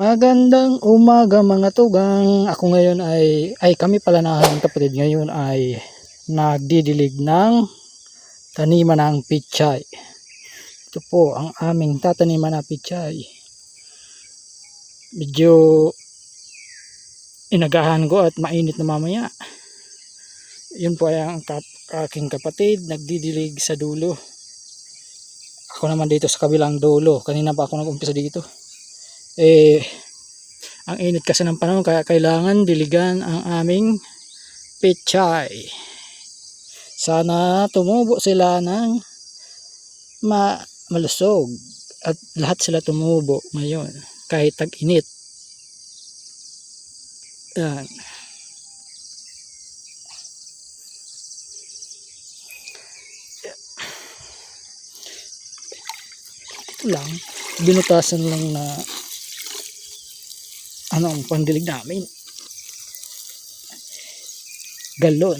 Magandang umaga mga tugang. Ako ngayon ay kami pala na kapatid ngayon ay nagdidilig ng taniman ng pichay. Ito po ang aming tataniman na pichay. Medyo inagahan ko at mainit na mamaya. Yun po ay ang aking kapatid nagdidilig sa dulo. Ako naman dito sa kabilang dulo. Kanina pa ako nag-umpisa dito. Ang init kasi ng panahon kaya kailangan diligan ang aming pechay. Sana tumubo sila ng malusog at lahat sila tumubo ngayon kahit tag-init. Yan. Ito lang, binutasan lang na ang pandilig namin galon.